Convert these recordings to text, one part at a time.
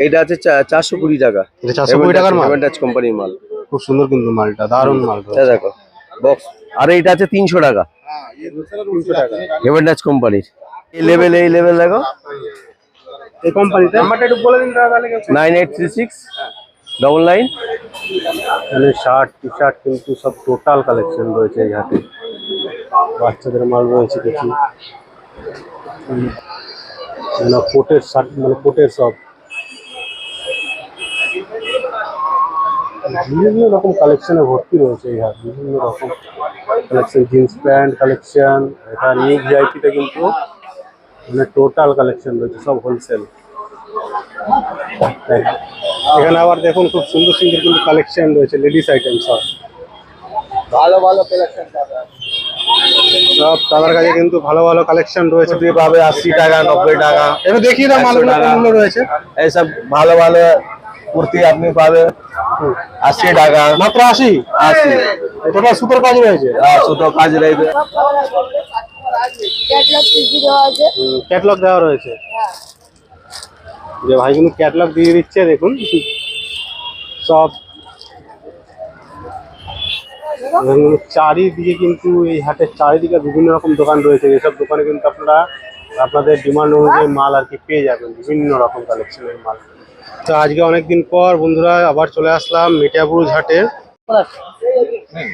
এটা আছে 420 টাকা। এটা 420 টাকার মাল, হেভেন টাচ কোম্পানির মাল। খুব সুন্দর কিন্তু মালটা, দারুণ মাল। দেখো বক্স। আর এটা আছে 300 টাকা। 300 টাকা হেভেন টাচ কোম্পানির। এই লেভেল দেখো। এই কোম্পানিতে নাম্বারটা একটু বলে দিন তাহলে। 9836 99। এখানে শার্ট টি শার্ট কিন্তু সব টোটাল কালেকশন রয়েছে এই হাটে। বাচ্চাদের মাল রয়েছে কিছু, মানে কোটের শার্ট, মানে কোটের সব বিভিন্ন রকম কালেকশনে ভর্তি রয়েছে এই হাট। বিভিন্ন রকম কালেকশন, জিন্স প্যান্ট কালেকশন। এটা নিউ ভিআইপিতে কিন্তু মানে টোটাল কালেকশন রয়েছে, সব হোলসেল। এখানে আবার দেখুন খুব সুন্দর সুন্দর কিন্তু কালেকশন রয়েছে, লেডিস আইটেম সব ভালো ভালো কালেকশন পাবে। সব তাদের কাছে কিন্তু ভালো ভালো কালেকশন রয়েছে। দিয়ে পাবে 80 টাকা 90 টাকা। এবার দেখিয়ে দাও মালগুলো কোনগুলো রয়েছে। এইসব ভালো ভালো কুর্তি আপনি পাবে 80 টাকা মাত্র 80। এটা সুতোর কাজ রয়েছে, সুতো কাজ রয়েছে। ক্যাটলগ দেওয়া রয়েছে, যে ভাই কিন্তু ক্যাটলগ দিয়ে দিচ্ছে। দেখুন সব চারিদিকে কিন্তু এই হাটের চারিদিকে বিভিন্ন রকম দোকান রয়েছে। এইসব দোকানে কিন্তু আপনারা আপনাদের ডিমান্ড অনুযায়ী মাল আর কি পেয়ে যাবেন, বিভিন্ন রকম কালেকশনের মাল। তো আজকে অনেকদিন পর বন্ধুরা আবার চলে আসলাম মিঠাপুর হাটে।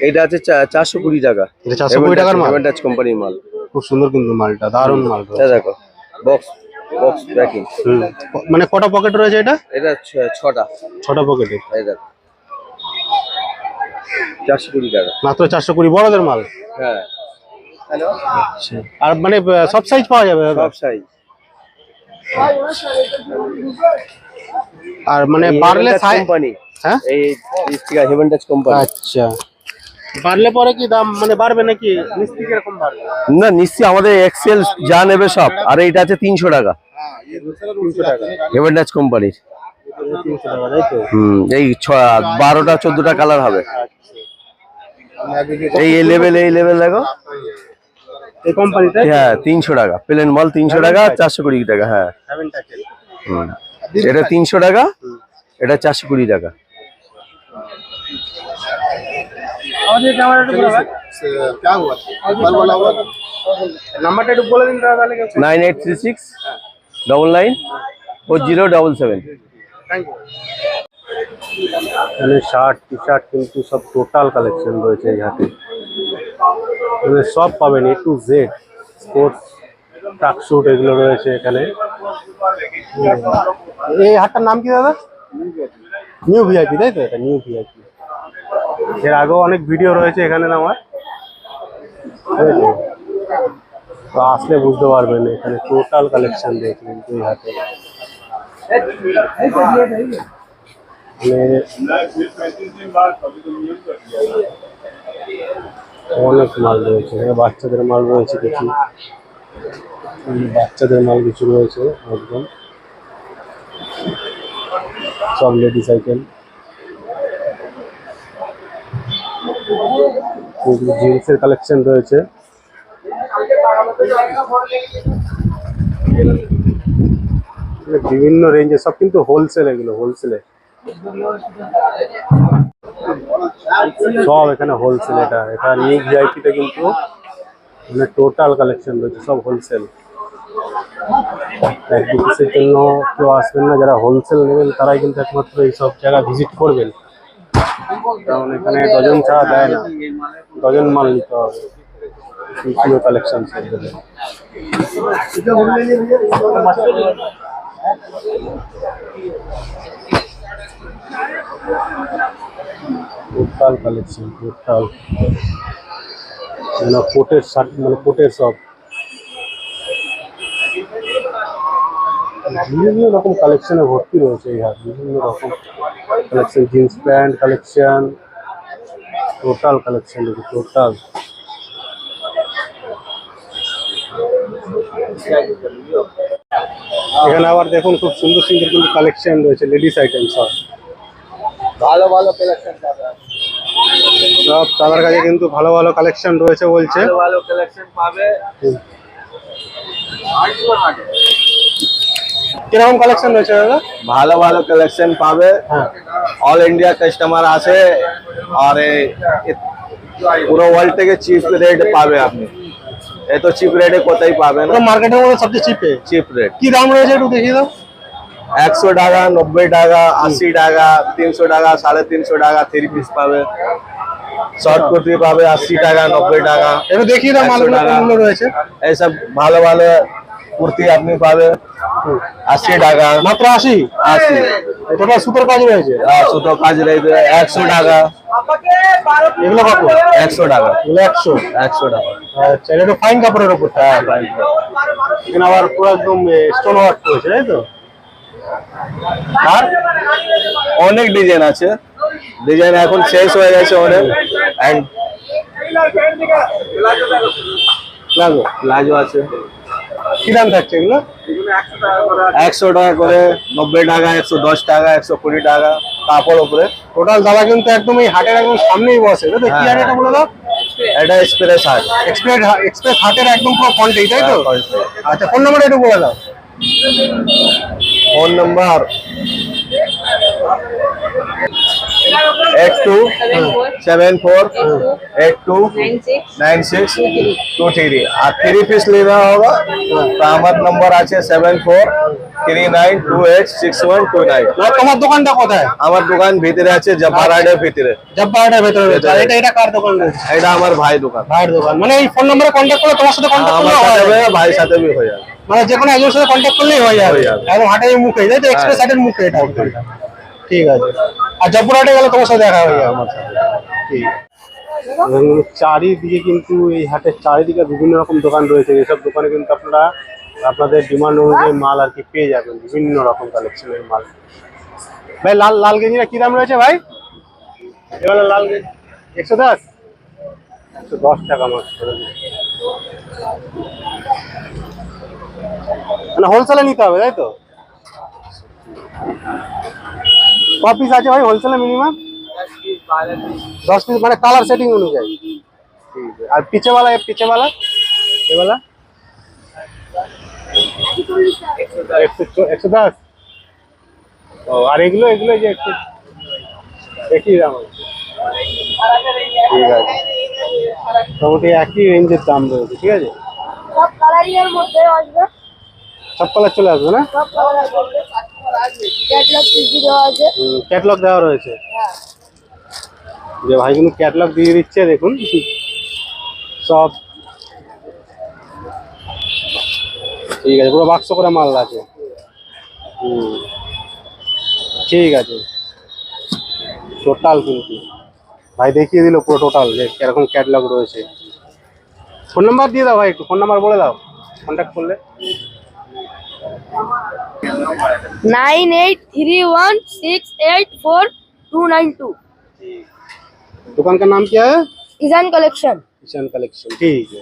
এটা আছে 420 টাকা। এটা 420 টাকার মাল, হেভেন টাচ কোম্পানির মাল। খুব সুন্দর কিন্তু মালটা, দারুণ মাল। দেখো বক্স প্যাকিং। মানে কটা পকেট রয়েছে এটা? এটা 6টা পকেটে। এই দেখো 420 টাকা মাত্র 420, বড়দের মাল। হ্যাঁ। আচ্ছা, আর মানে সব সাইজ পাওয়া যাবে? সব সাইজ। আর মানে বাড়লে কোম্পানি, হ্যাঁ এই স্টিকার হেভেন টাচ কোম্পানি। আচ্ছা, বাড়লে পরে কি দাম মানে বাড়বে নাকি? নিশ্চয়ই কিরকম বাড়বে? না নিশ্চয়ই, আমাদের এক্সেল যা নেবে সব। আর এইটা আছে 300 টাকা। 300 টাকা হেভেন টাচ কোম্পানির। 300 টাকা, তাই তো? এই 12টা 14টা কালার হবে। এই লেভেল দেখো। এই কোম্পানিটা হ্যাঁ 300 টাকা প্লেন মাল। 300 টাকা 420 টাকা। হ্যাঁ এটা 300 টাকা, এটা 420 টাকা। নাম্বারটা একটু বলে দিন তাহলে। 9836 99 4077। এখানে শার্ট টি শার্ট কিন্তু সব টোটাল কালেকশন রয়েছে এই হাটে। এখানে সব পাবেন A to Z, sports track suit এগুলো রয়েছে এখানে। এই হাটটার নাম কি দাদা? নিউ ভিআইপি, তাই তো? এটা নিউ ভিআইপি। এর আগেও অনেক ভিডিও রয়েছে এখানে আমার, তো আসলে বুঝতে পারবেন এখানে টোটাল কালেকশন দেখবেন এই হাটে। অনেক মাল রয়েছে, বাচ্চাদের মাল রয়েছে কিছু, রয়েছে একদম সব লেডিস আইটেম। জিন্সের কালেকশন রয়েছে, বিভিন্ন রেঞ্জে সব কিন্তু হোলসেল। এগুলো হোলসেলে সব, এখানে হোলসেল। এটা নিউ ভিআইপিতে কিন্তু মানে টোটাল কালেকশন রয়েছে, সব হোলসেল। এক দু পিসের জন্য কেউ আসবেন না, যারা হোলসেল নেবেন তারাই কিন্তু একমাত্র এইসব জায়গা ভিজিট করবেন, কারণ এখানে ডজন ছাড়া দেয় না, ডজন মাল নিতে হবে। কালেকশন টোটাল কালেকশন, টোটাল মানে কোটের শার্ট, মানে কোটের সব বিভিন্ন রকম কালেকশনে ভর্তি রয়েছে এই হাট। বিভিন্ন রকম collection, jeans pant collection, total collection রয়েছে, টোটাল। এখানে আবার দেখুন খুব সুন্দর সুন্দর কিন্তু কালেকশন রয়েছে, লেডিস আইটেম সব ভালো ভালো কালেকশন পাবে। সব তাদের কাছে কিন্তু ভালো ভালো কালেকশন রয়েছে বলছে, ভালো কালেকশন পাবে। কিরকম কালেকশন রয়েছে দাদা? ভালো ভালো কালেকশন পাবে, হ্যাঁ, অল ইন্ডিয়া কাস্টমার আছে আর পুরো ওয়ার্ল্ড থেকে চিপ রেট পাবে আপনি। এত চিপ রেটে কোথায় পাবে না, পুরো মার্কেটের মধ্যে সবচেয়ে চিপে। Chip rate. কি দাম রয়েছে একটু দেখিয়ে দাও। 100 টাকা, 90 টাকা, 80 টাকা, 300 টাকা, 350 টাকা থ্রি পিস পাবে। শর্ট কুর্তি পাবে 80 টাকা, 90 টাকা। একটু দেখিয়ে দাও 100 মালগুলো টাকা। কোনগুলো রয়েছে। এইসব ভালো ভালো কুর্তি আপনি পাবে 80 টাকা, মাত্র 80? 80। এটা সুতোর কাজ রয়েছে। সুতো কাজ রয়েছে 100 টাকা। এগুলো কত? 100 টাকা, এগুলো 100। 100 টাকা। আচ্ছা, এটা ফাইন কাপড়ের উপর। হ্যাঁ ভাই, এখানে আবার পুরো একদম স্টোন ওয়ার্ক করেছে, তাই তো? আর অনেক ডিজাইন আছে, ডিজাইন এখন শেষ হয়ে গেছে অনেক। এন্ড লাগো। প্লাজো আছে, কি দাম থাকছে এগুলো? 100 টাকা করে, 90 টাকা, 110 টাকা, 120 টাকা কাপড় উপরে। টোটাল দাদা কিন্তু একদম এই হাটের একদম সামনেই বসে, তাই তো? কি হাট এটা বলে দাও? এটা এক্সপ্রেস হাট। এক্সপ্রেস হাটের একদম পুরো ফ্রন্টেই, তাই তো? আচ্ছা, ফোন নাম্বার একটু বলে দাও। Phone number 8274829623। আর 3 পিस लेना होगा तो আমার নম্বর আছে 7439286129। মানে তোমার দোকানটা কোথায়? আমার দোকান ভিতরে আছে, জব্বারহাটের ভিতরে। জব্বারহাটের ভেতরে রয়েছে। আর এটা কার দোকান রয়েছে? এটা আমার ভাই দোকান। ভাইয়ের দোকান। মানে এই ফোন নম্বরে কন্ট্যাক্ট করলে তোমার সাথে কন্ট্যাক্ট আমার করলে সাথে হয়? হবে, ভাইয়ের সাথে भी হয়ে যাবে। মানে যে কোনো একজনের সাথে কন্ট্যাক্ট করলেই হয়ে যাবে। হয়ে যাবে। একদম হাটের মুখে, তাই তো? এক্সপ্রেস হাটের মুখে এটা। ঠিক আছে। আর জব্বরহাটে গেলে তোমার সাথে দেখা হয়ে যাবে আমার সাথে। ঠিক আছে। চারিদিকে কিন্তু এই হাটের চারিদিকে বিভিন্ন রকম দোকান রয়েছে। এইসব দোকানে কিন্তু আপনারা আপনাদের ডিমান্ড অনুযায়ী মাল আর কি পেয়ে যাবেন, বিভিন্ন রকম কালেকশনের মাল। ভাই লাল লাল গেঞ্জিটা কি দাম রয়েছে ভাই? এবার লাল গেঞ্জি 110? 110 টাকা মাত্র। মানে হোলসেলে নিতে হবে, তাই তো? ক পিস আছে ভাই হোলসেলে মিনিমাম? 10 পিস, মানে কালার সেটিং অনুযায়ী। ঠিক আছে। আর পিছেওয়ালা এওয়ালা 110? ও, আর এগুলো যে একটু একই দাম আছে। ঠিক আছে, মোটামুটি একই রেঞ্জের দাম রয়েছে। ঠিক আছে, সব কালারই এর মধ্যে আসবে, সব কালার চলে আসবে না? সব কালার আসবে। ক্যাটালগ পিসি দেওয়া আছে। ক্যাটলগ দেওয়া রয়েছে। হ্যাঁ, যে ভাই কিন্তু ক্যাটলগ দিয়ে দিচ্ছে, দেখুন সব। ঠিক আছে, পুরো বাক্স করে মাল আছে। ঠিক আছে, টোটাল কিন্তু ভাই দেখিয়ে দিল পুরো টোটাল যে কিরকম ক্যাটলগ রয়েছে। ফোন নাম্বার দিয়ে দাও ভাই, একটু ফোন নাম্বার বলে দাও কন্ট্যাক্ট করলে। 9831684292। दुकान का नाम क्या है? ईजान कलेक्शन। ईशान कलेक्शन। ठीक है।